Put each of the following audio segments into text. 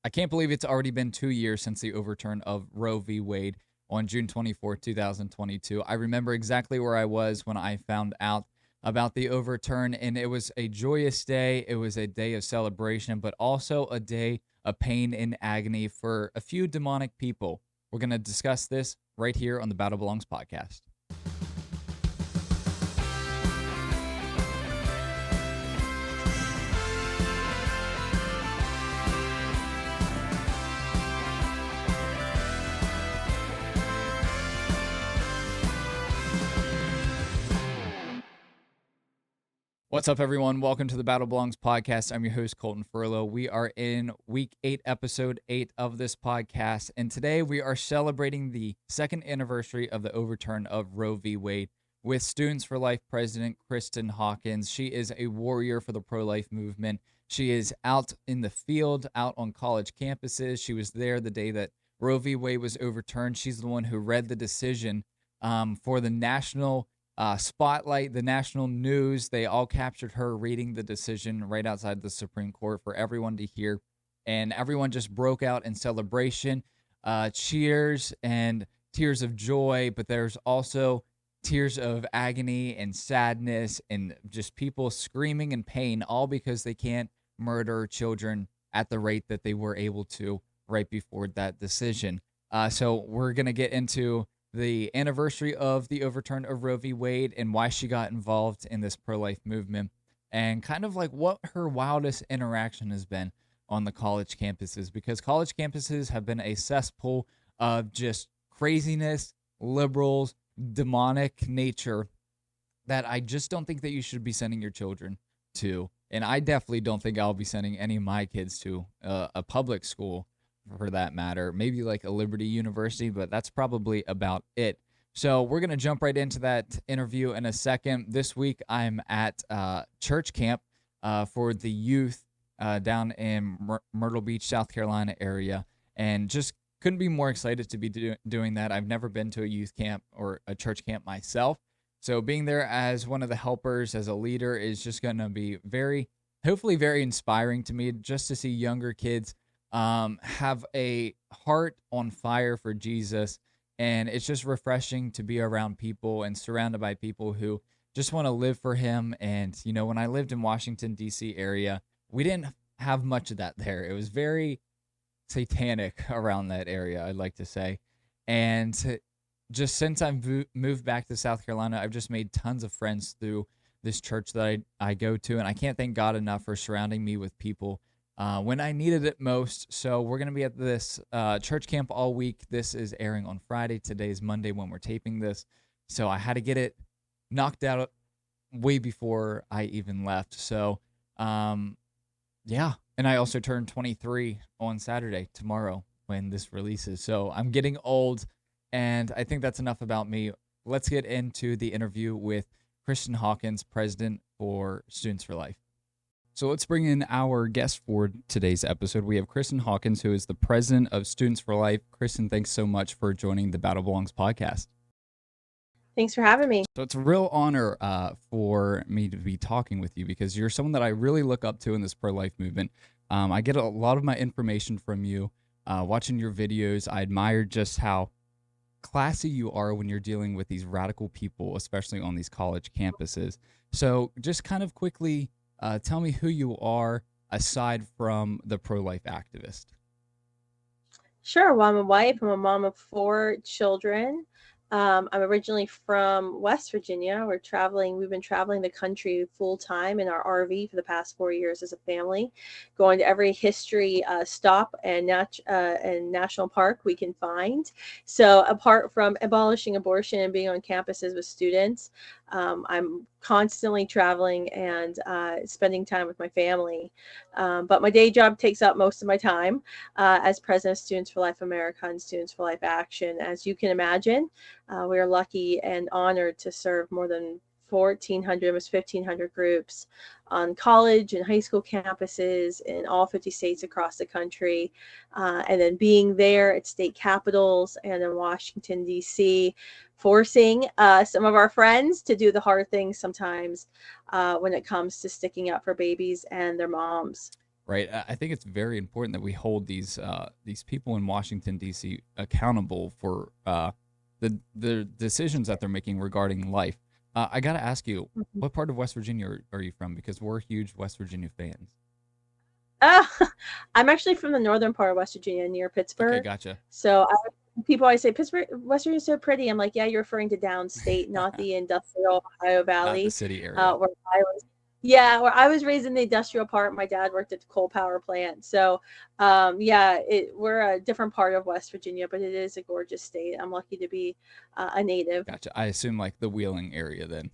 I can't believe it's already been 2 years since the overturn of Roe v. Wade on June 24th, 2022. I remember exactly where I was when I found out about the overturn, and it was a joyous day. It was a day of celebration, but also a day of pain and agony for a few demonic people. We're going to discuss this right here on the Battle Belongs podcast. What's up, everyone? Welcome to the Battle Belongs podcast. I'm your host, Coleton Furlow. We are in week 8, episode 8 of this podcast, and today we are celebrating the second anniversary of the overturn of Roe v. Wade with Students for Life President Kristan Hawkins. She is a warrior for the pro-life movement. She is out in the field, out on college campuses. She was there the day that Roe v. Wade was overturned. She's the one who read the decision for the national spotlight, the national news. They all captured her reading the decision right outside the Supreme Court for everyone to hear. And everyone just broke out in celebration, cheers and tears of joy. But there's also tears of agony and sadness and just people screaming in pain, all because they can't murder children at the rate that they were able to right before that decision. So we're going to get into the anniversary of the overturn of Roe v. Wade and why she got involved in this pro-life movement, and kind of like what her wildest interaction has been on the college campuses, because college campuses have been a cesspool of just craziness, liberals, demonic nature that I just don't think that you should be sending your children to. And I definitely don't think I'll be sending any of my kids to a public school, for that matter. Maybe like a Liberty University, but that's probably about it. So we're going to jump right into that interview in a second. This week, I'm at church camp for the youth down in Myrtle Beach, South Carolina area, and just couldn't be more excited to be doing that. I've never been to a youth camp or a church camp myself. So being there as one of the helpers, as a leader, is just going to be hopefully very inspiring to me, just to see younger kids have a heart on fire for Jesus. And it's just refreshing to be around people and surrounded by people who just want to live for him. And, you know, when I lived in Washington, D.C. area, we didn't have much of that there. It was very satanic around that area, I'd like to say. And just since I've moved back to South Carolina, I've just made tons of friends through this church that I go to. And I can't thank God enough for surrounding me with people when I needed it most. So we're going to be at this church camp all week. This is airing on Friday. Today's Monday when we're taping this. So I had to get it knocked out way before I even left. So, yeah. And I also turned 23 on Saturday, tomorrow, when this releases. So I'm getting old, and I think that's enough about me. Let's get into the interview with Kristan Hawkins, president for Students for Life. So let's bring in our guest for today's episode. We have Kristan Hawkins, who is the president of Students for Life. Kristan, thanks so much for joining the Battle Belongs podcast. Thanks for having me. So it's a real honor for me to be talking with you, because you're someone that I really look up to in this pro-life movement. I get a lot of my information from you, watching your videos. I admire just how classy you are when you're dealing with these radical people, especially on these college campuses. So just kind of quickly, tell me who you are aside from the pro-life activist. Sure. Well, I'm a wife. I'm a mom of 4 children. I'm originally from West Virginia. We've been traveling the country full time in our RV for the past 4 years as a family, going to every history stop and national park we can find. So apart from abolishing abortion and being on campuses with students, I'm constantly traveling and spending time with my family. But my day job takes up most of my time as president of Students for Life America and Students for Life Action. As you can imagine, we are lucky and honored to serve more than 1,400, almost 1,500 groups on college and high school campuses in all 50 states across the country. And then being there at state capitals and in Washington, D.C., forcing some of our friends to do the hard things sometimes when it comes to sticking up for babies and their moms. right? I think it's very important that we hold these people in Washington D.C. accountable for the decisions that they're making regarding life. I got to ask you, Mhm. what part of West Virginia are you from? Because we're huge West Virginia fans. Uh, I'm actually from the northern part of West Virginia near Okay, Pittsburgh. gotcha. So people always say Pittsburgh, West Virginia's so pretty. I'm like, yeah, you're referring to downstate, not the industrial Ohio Not the Valley, city area. where I was. Yeah, where I was raised in the industrial part. My dad worked at the coal power plant. So, yeah, we're a different part of West Virginia, but it is a gorgeous state. I'm lucky to be a native. Gotcha. I assume like the Wheeling area then.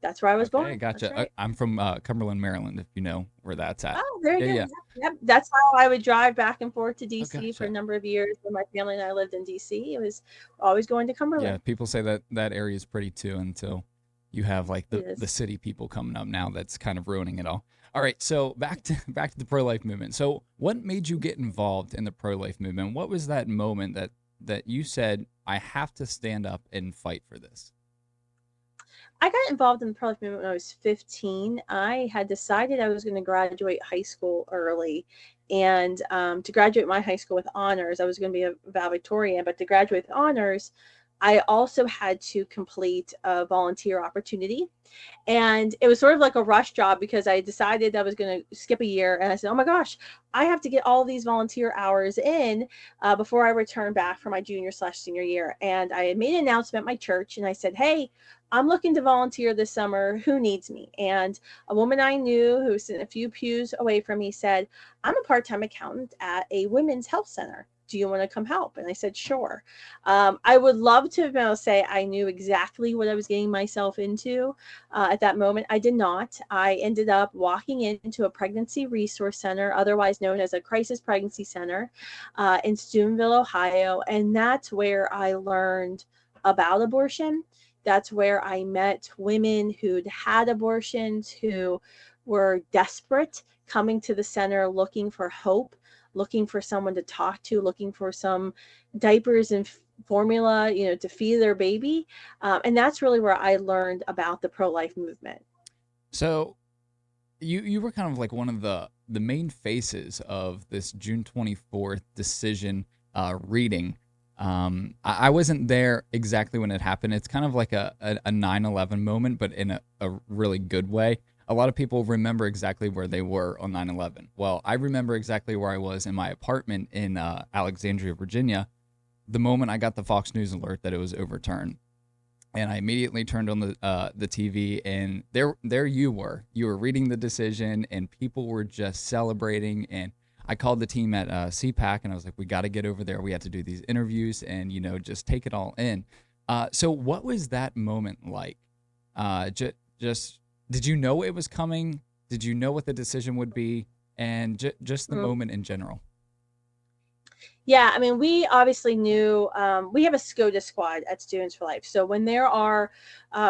That's where I was Okay, born. That's gotcha. right. I'm from Cumberland, Maryland, if you know where that's at. Oh, very Yeah, good. yeah. Yep, yep. That's how I would drive back and forth to Oh, DC for a gotcha. number of years when my family and I lived in DC. It was always going to Yeah, Cumberland. people say that that area is pretty too until you have like It the is. city people coming up now that's kind of ruining it all. All right, so back to the pro life movement. So, what made you get involved in the pro life movement? What was that moment that you said I have to stand up and fight for this? I got involved in the pro life movement when I was 15. I had decided I was going to graduate high school early. And to graduate my high school with honors, I was going to be a valedictorian, but to graduate with honors, I also had to complete a volunteer opportunity. And it was sort of like a rush job because I decided I was going to skip a year. And I said, oh my gosh, I have to get all these volunteer hours in before I return back for my junior/senior year. And I had made an announcement at my church and I said, hey, I'm looking to volunteer this summer. Who needs me? And a woman I knew who was a few pews away from me said, I'm a part-time accountant at a women's health center. Do you want to come help? And I said, sure. I would love to be able to say I knew exactly what I was getting myself into at that moment. I did not. I ended up walking into a pregnancy resource center, otherwise known as a crisis pregnancy center, in Steubenville, Ohio. And that's where I learned about abortion. That's where I met women who'd had abortions, who were desperate, coming to the center looking for hope, looking for someone to talk to, looking for some diapers and formula, to feed their baby. And that's really where I learned about the pro-life movement. So, you were kind of like one of the main faces of this June 24th decision reading. I wasn't there exactly when it happened. It's kind of like a 9/11 moment, but in a really good way. A lot of people remember exactly where they were on 9/11. Well, I remember exactly where I was in my apartment in Alexandria, Virginia, the moment I got the Fox News alert that it was overturned. And I immediately turned on the TV, and there you were. You were reading the decision, and people were just celebrating. And I called the team at CPAC, and I was like, "We got to get over there. We have to do these interviews, and just take it all in." So, what was that moment like? Just did you know it was coming? Did you know what the decision would be? And just the moment in general. Yeah, I mean, we obviously knew we have a SCOTA squad at Students for Life. So when there are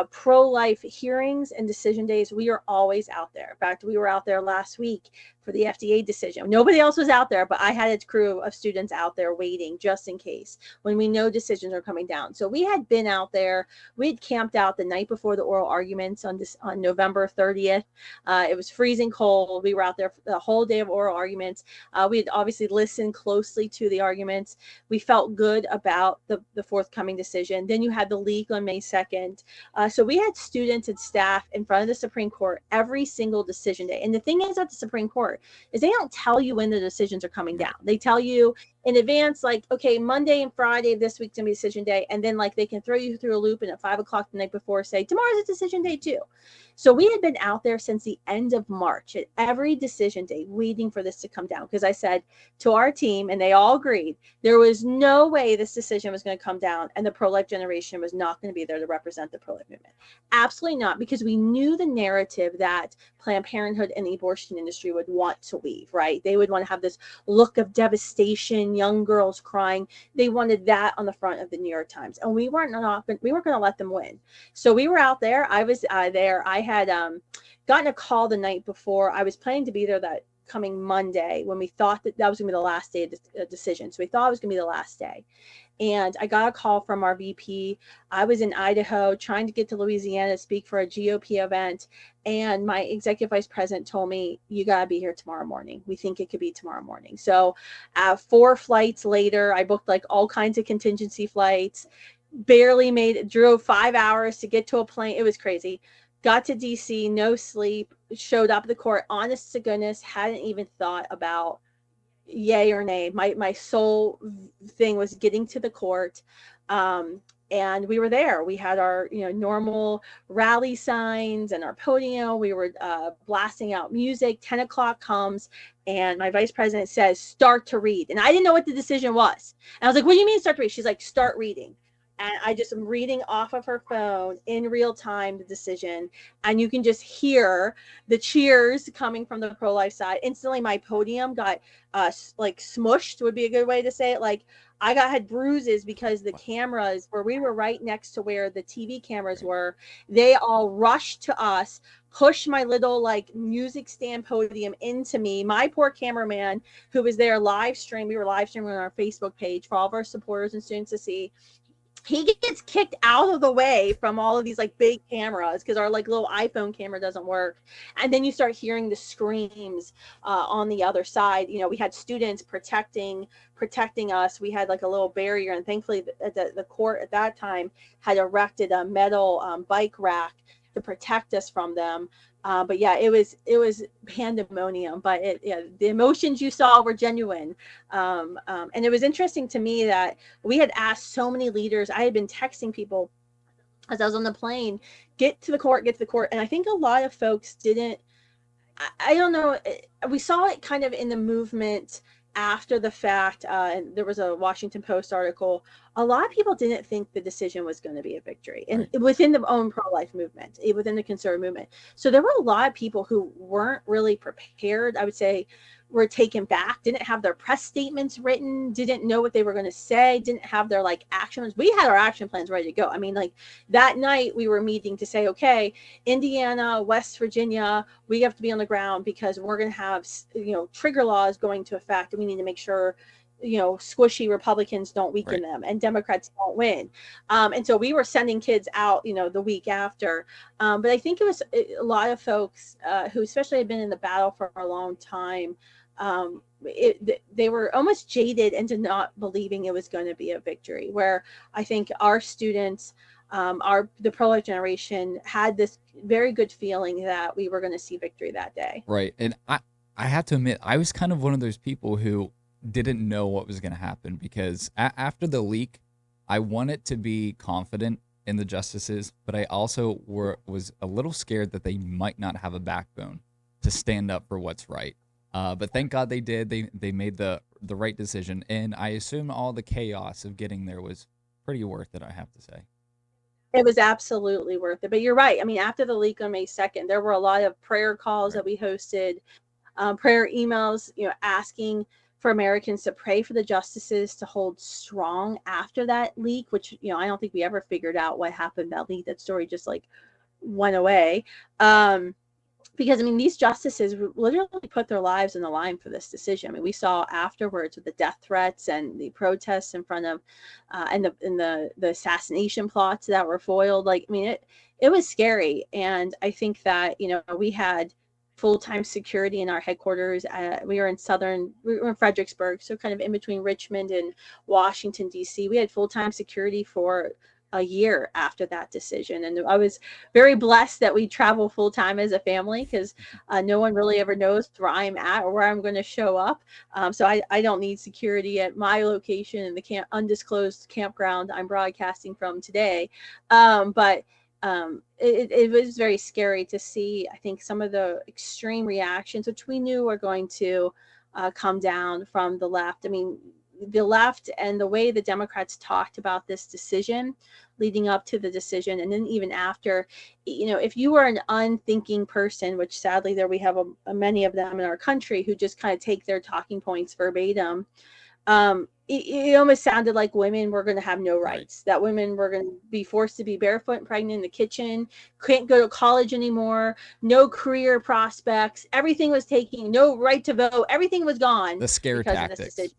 pro-life hearings and decision days, we are always out there. In fact, we were out there last week for the FDA decision. Nobody else was out there, but I had a crew of students out there waiting just in case when we know decisions are coming down. So we had been out there. We had camped out the night before the oral arguments on November 30th. It was freezing cold. We were out there the whole day of oral arguments. We had obviously listened closely to the arguments. We felt good about the forthcoming decision. Then you had the leak on May 2nd. So we had students and staff in front of the Supreme Court every single decision day. And the thing is at the Supreme Court is they don't tell you when the decisions are coming down. They tell you in advance, like, okay, Monday and Friday of this week's gonna be decision day. And then like they can throw you through a loop and at 5 o'clock the night before say, tomorrow's a decision day too. So we had been out there since the end of March at every decision day waiting for this to come down. Because I said to our team, and they all agreed, there was no way this decision was going to come down and the pro-life generation was not going to be there to represent the pro-life movement. Absolutely not, because we knew the narrative that Planned Parenthood and the abortion industry would want to weave, right? They would want to have this look of devastation, young girls crying. They wanted that on the front of the New York Times. And we weren't going to let them win. So we were out there. I was there. I had gotten a call the night before. I was planning to be there that coming Monday, when we thought that that was going to be the last day of the decision. So we thought it was going to be the last day. And I got a call from our VP. I was in Idaho trying to get to Louisiana to speak for a GOP event. And my executive vice president told me, you got to be here tomorrow morning. We think it could be tomorrow morning. So 4 flights later, I booked like all kinds of contingency flights, drove 5 hours to get to a plane. It was crazy. Got to DC, no sleep, showed up at the court. Honest to goodness, hadn't even thought about yay or nay. My sole thing was getting to the court. And we were there. We had our normal rally signs and our podium. We were blasting out music. 10 o'clock comes and my vice president says, start to read. And I didn't know what the decision was. And I was like, what do you mean start to read? She's like, start reading. And I just am reading off of her phone in real time the decision. And you can just hear the cheers coming from the pro-life side. Instantly, my podium got like smushed, would be a good way to say it. Like I had bruises because the cameras, where we were right next to where the TV cameras were, they all rushed to us, pushed my little like music stand podium into me. My poor cameraman who was there live stream, we were live streaming on our Facebook page for all of our supporters and students to see. He gets kicked out of the way from all of these like big cameras because our like little iPhone camera doesn't work. And then you start hearing the screams on the other side. We had students protecting us. We had like a little barrier, and thankfully the court at that time had erected a metal bike rack to protect us from them. But yeah, it was pandemonium, but the emotions you saw were genuine. And it was interesting to me that we had asked so many leaders. I had been texting people as I was on the plane, get to the court. And I think a lot of folks didn't, I don't know. We saw it kind of in the movement after the fact. And there was a Washington Post article. A lot of people didn't think the decision was going to be a victory, and within the own pro-life movement, within the conservative movement. So there were a lot of people who weren't really prepared. I would say were taken back, didn't have their press statements written, didn't know what they were going to say, didn't have their like actions. We had our action plans ready to go. I mean, like that night we were meeting to say, okay, Indiana, West Virginia, we have to be on the ground because we're going to have, trigger laws going to effect, and we need to make sure squishy Republicans don't weaken them and Democrats don't win. And so we were sending kids out, the week after. But I think it was a lot of folks who especially had been in the battle for a long time. They were almost jaded into not believing it was going to be a victory, where I think our students, the pro-life generation had this very good feeling that we were going to see victory that day. Right. And I have to admit, I was kind of one of those people who didn't know what was going to happen, because after the leak, I wanted to be confident in the justices, but I also was a little scared that they might not have a backbone to stand up for what's right. But thank God they did. They made the right decision, and I assume all the chaos of getting there was pretty worth it, I have to say. It was absolutely worth it. But you're right. I mean, after the leak on May 2nd, there were a lot of prayer calls that we hosted, prayer emails, asking for Americans to pray for the justices to hold strong after that leak, which, I don't think we ever figured out what happened that leak. That story just like went away. Because, I mean, these justices literally put their lives on the line for this decision. I mean, we saw afterwards with the death threats and the protests in front of, and the assassination plots that were foiled. Like, I mean, it was scary. And I think that, we had full-time security in our headquarters. We were in Fredericksburg, so kind of in between Richmond and Washington, D.C. We had full-time security for a year after that decision. And I was very blessed that we travel full-time as a family, because no one really ever knows where I'm at or where I'm going to show up. So I don't need security at my location in the undisclosed campground I'm broadcasting from today. But it was very scary to see, I think, some of the extreme reactions, which we knew were going to come down from the left. I mean, the left and the way the Democrats talked about this decision leading up to the decision, and then even after, if you were an unthinking person, which sadly we have many of them in our country who just kind of take their talking points verbatim, It almost sounded like women were going to have no Right. rights, that women were going to be forced to be barefoot and pregnant in the kitchen, couldn't go to college anymore, no career prospects, everything was taking, no right to vote, everything was gone The scare because of this tactics. decision.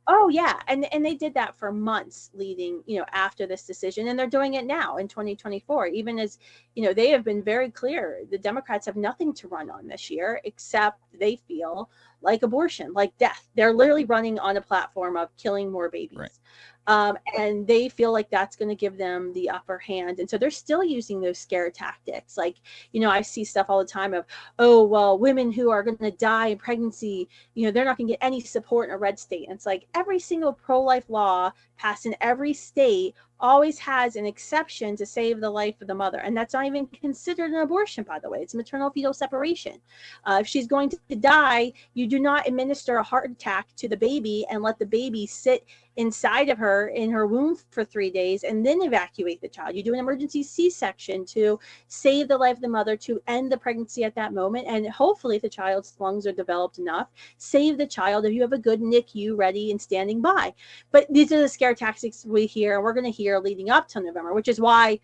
Oh yeah, and they did that for months leading, after this decision, and they're doing it now in 2024. Even as, they have been very clear. The Democrats have nothing to run on this year except they feel like abortion, like death. They're literally running on a platform of killing more babies. Right. And they feel like that's going to give them the upper hand. And so they're still using those scare tactics. Like, I see stuff all the time of, oh, well, women who are going to die in pregnancy, they're not going to get any support in a red state. And it's like every single pro-life law passed in every state always has an exception to save the life of the mother. And that's not even considered an abortion, by the way. It's maternal fetal separation. If she's going to die, you do not administer a heart attack to the baby and let the baby sit inside of her in her womb for 3 days and then evacuate the child. You do an emergency C-section to save the life of the mother, to end the pregnancy at that moment, and hopefully, if the child's lungs are developed enough, save the child if you have a good NICU ready and standing by. But these are the scare tactics we hear, and we're going to hear leading up to November, which is why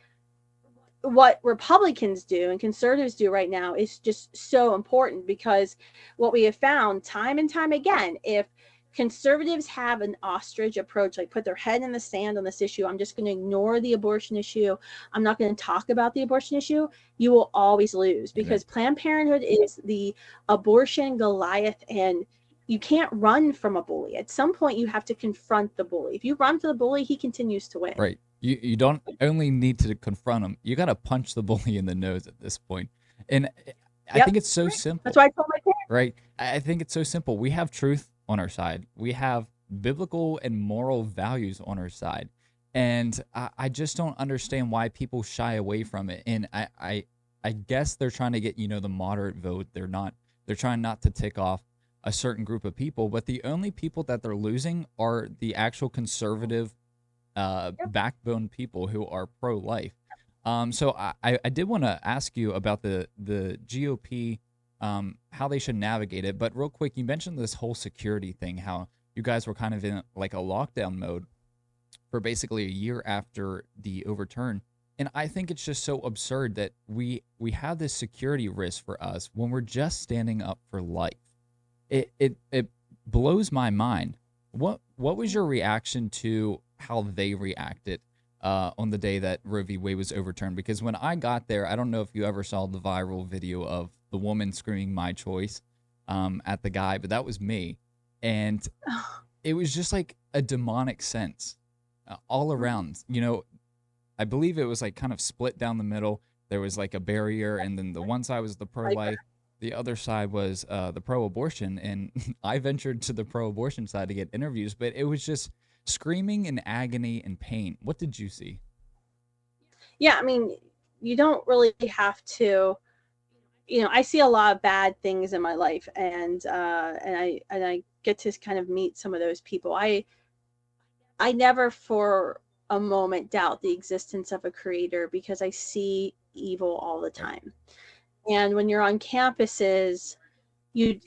what Republicans do and conservatives do right now is just so important, because what we have found time and time again, if conservatives have an ostrich approach, like put their head in the sand on this issue, I'm just going to ignore the abortion issue, I'm not going to talk about the abortion issue, you will always lose, because Planned Parenthood is the abortion Goliath, and you can't run from a bully. At some point, you have to confront the bully. If you run from the bully, he continues to win. Right. You don't only need to confront him. You got to punch the bully in the nose at this point. And I think it's so simple. That's why I told my parents. Right. I think it's so simple. We have truth on our side. We have biblical and moral values on our side. And I just don't understand why people shy away from it. And I guess they're trying to get, the moderate vote. They're trying not to tick off a certain group of people, but the only people that they're losing are the actual conservative backbone people who are pro-life. So I did want to ask you about the GOP, how they should navigate it. But real quick, you mentioned this whole security thing, how you guys were kind of in like a lockdown mode for basically a year after the overturn. And I think it's just so absurd that we have this security risk for us when we're just standing up for life. It blows my mind. What was your reaction to how they reacted on the day that Roe v. Wade was overturned? Because when I got there, I don't know if you ever saw the viral video of the woman screaming "my choice" at the guy, but that was me, and it was just like a demonic sense all around. I believe it was like kind of split down the middle. There was like a barrier, and then the one side was the pro-life. The other side was the pro-abortion, and I ventured to the pro-abortion side to get interviews, but it was just screaming in agony and pain. What did you see? Yeah, I mean, you don't really have to. I see a lot of bad things in my life, and I get to kind of meet some of those people. I never for a moment doubt the existence of a creator, because I see evil all the time. And when you're on campuses, you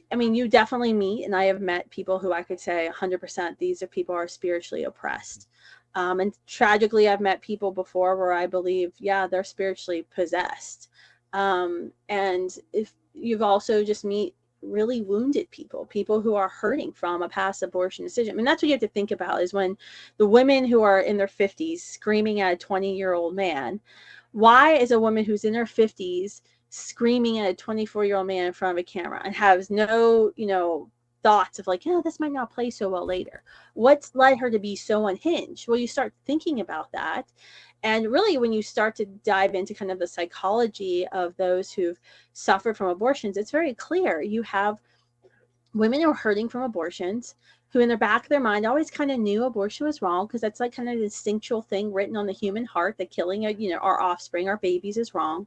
definitely meet, and I have met people who I could say 100% these are people who are spiritually oppressed. And tragically, I've met people before where I believe, yeah, they're spiritually possessed. And if you've also just meet really wounded people who are hurting from a past abortion decision. I mean, that's what you have to think about, is when the women who are in their 50s screaming at a 20-year-old man, why is a woman who's in her 50s screaming at a 24-year-old man in front of a camera and has no, thoughts of like, this might not play so well later? What's led her to be so unhinged? Well, you start thinking about that. And really, when you start to dive into kind of the psychology of those who've suffered from abortions, it's very clear. You have women who are hurting from abortions, who in the back of their mind always kind of knew abortion was wrong, because that's like kind of an instinctual thing written on the human heart, that killing our offspring, our babies, is wrong.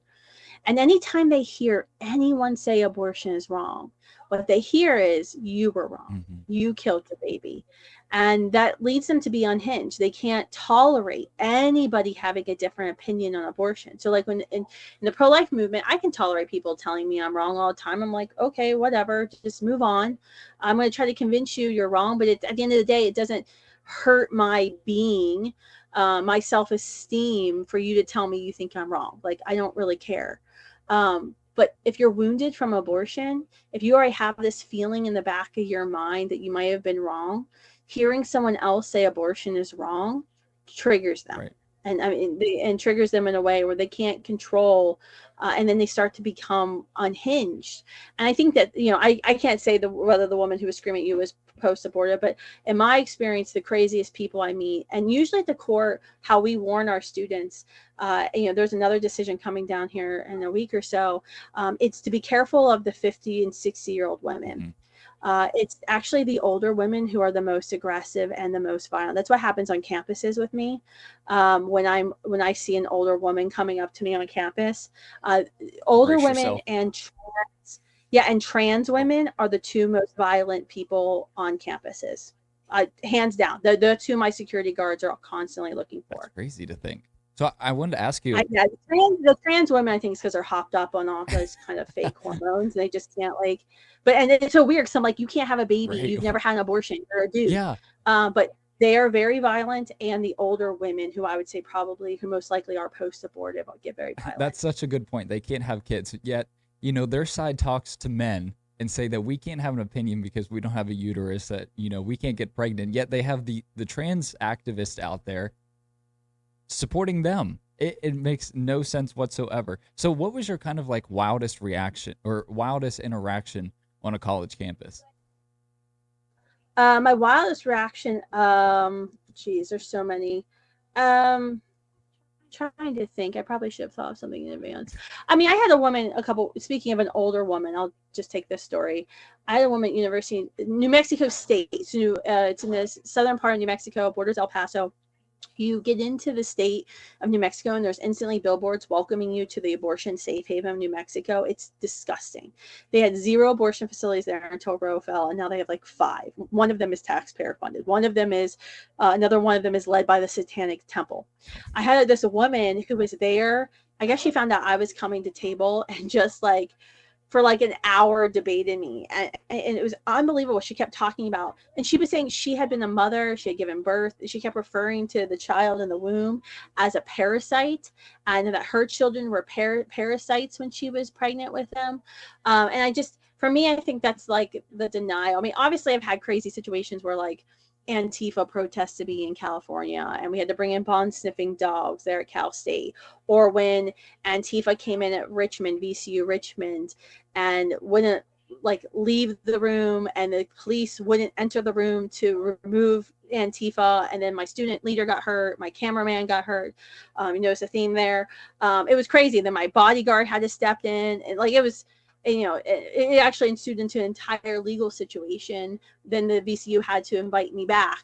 And anytime they hear anyone say abortion is wrong, what they hear is, you were wrong. Mm-hmm. You killed the baby. And that leads them to be unhinged. They can't tolerate anybody having a different opinion on abortion. So like when in the pro-life movement, I can tolerate people telling me I'm wrong all the time. I'm like, okay, whatever, just move on. I'm going to try to convince you you're wrong. But at the end of the day, it doesn't hurt my being, my self-esteem for you to tell me you think I'm wrong. Like, I don't really care. But if you're wounded from abortion, if you already have this feeling in the back of your mind that you might have been wrong, hearing someone else say abortion is wrong triggers them. Right. And I mean, and triggers them in a way where they can't control, and then they start to become unhinged. And I think that, you know, I can't say whether the woman who was screaming at you was post-abortive, but in my experience, the craziest people I meet, and usually at the core, how we warn our students, you know, there's another decision coming down here in a week or so. It's to be careful of the 50 and 60-year-old women. Mm-hmm. It's actually the older women who are the most aggressive and the most violent. That's what happens on campuses with me. When I see an older woman coming up to me on campus, older Brace women yourself. and trans women are the two most violent people on campuses, hands down. The two my security guards are constantly looking for. That's crazy to think. So I wanted to ask you. The trans women, I think, is because they're hopped up on all those kind of fake hormones, and they just can't like. But and it's so weird. So I'm like, you can't have a baby. Right. You've never had an abortion. You're a dude. Yeah. But they are very violent, and the older women, who I would say who most likely are post-abortive, get very violent. That's such a good point. They can't have kids, yet you know their side talks to men and say that we can't have an opinion because we don't have a uterus, that, you know, we can't get pregnant. Yet they have the trans activists out there supporting them. It makes no sense whatsoever. So what was your kind of like wildest reaction or wildest interaction on a college campus? My wildest reaction, geez, there's so many. Trying to think, I probably should have thought of something in advance. I mean, I had a woman, speaking of an older woman, I'll just take this story. I had a woman at New Mexico State. So, it's in the southern part of New Mexico, borders El Paso. You get into the state of New Mexico and there's instantly billboards welcoming you to the abortion safe haven of New Mexico. It's disgusting. They had 0 abortion facilities there until Roe fell, and now they have like 5. One of them is taxpayer funded. One of them is, another one of them is led by the Satanic Temple. I had this woman who was there. I guess she found out I was coming to table and just like, for like an hour debated me, and it was unbelievable. She kept talking about, and she was saying she had been a mother, she had given birth, she kept referring to the child in the womb as a parasite, and that her children were parasites when she was pregnant with them. And for me, I think that's like the denial. I mean, obviously I've had crazy situations where like Antifa protests to be in California and we had to bring in bond sniffing dogs there at Cal State, or when Antifa came in at Richmond, VCU Richmond, and wouldn't like leave the room, and the police wouldn't enter the room to remove Antifa, and then my student leader got hurt, my cameraman got hurt. You notice a theme there. It was crazy. Then my bodyguard had to step in, and like it was, you know, it actually ensued into an entire legal situation. Then the VCU had to invite me back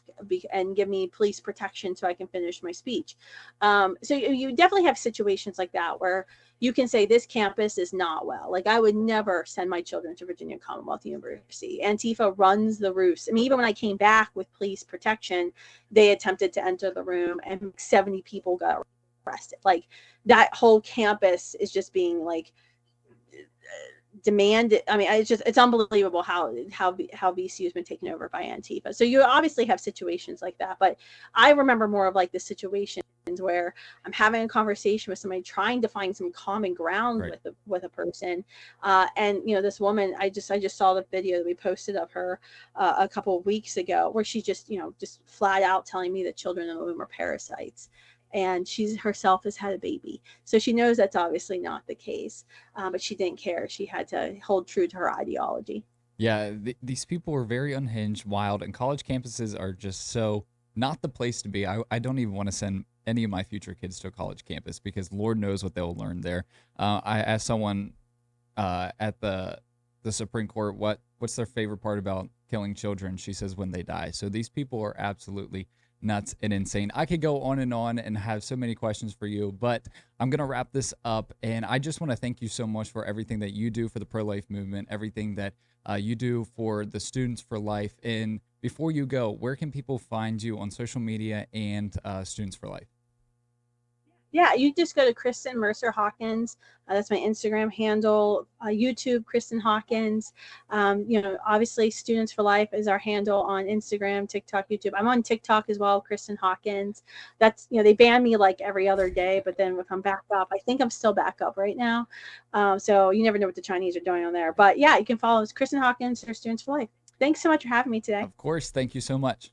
and give me police protection so I can finish my speech. So you definitely have situations like that where you can say this campus is not well. Like I would never send my children to Virginia Commonwealth University. Antifa runs the roost. I mean, even when I came back with police protection, they attempted to enter the room and 70 people got arrested. Like that whole campus is just being like demanded. I mean, it's unbelievable how VCU has been taken over by Antifa. So you obviously have situations like that, but I remember more of like the situations where I'm having a conversation with somebody, trying to find some common ground Right. with a person, and you know, this woman, I just saw the video that we posted of her a couple of weeks ago, where she just flat out telling me that children in the womb are parasites. And she herself has had a baby. So she knows that's obviously not the case, but she didn't care. She had to hold true to her ideology. Yeah, these people were very unhinged, wild, and college campuses are just so not the place to be. I don't even want to send any of my future kids to a college campus because Lord knows what they'll learn there. I asked someone at the Supreme Court what's their favorite part about killing children. She says when they die. So these people are absolutely nuts and insane. I could go on and have so many questions for you, but I'm going to wrap this up. And I just want to thank you so much for everything that you do for the pro-life movement, everything that you do for the Students for Life. And before you go, where can people find you on social media and Students for Life? Yeah, you just go to Kristan Mercer Hawkins. That's my Instagram handle. YouTube, Kristan Hawkins. Obviously, Students for Life is our handle on Instagram, TikTok, YouTube. I'm on TikTok as well, Kristan Hawkins. That's, they ban me like every other day, but then if I'm back up, I think I'm still back up right now. So you never know what the Chinese are doing on there. But yeah, you can follow us, Kristan Hawkins or Students for Life. Thanks so much for having me today. Of course. Thank you so much.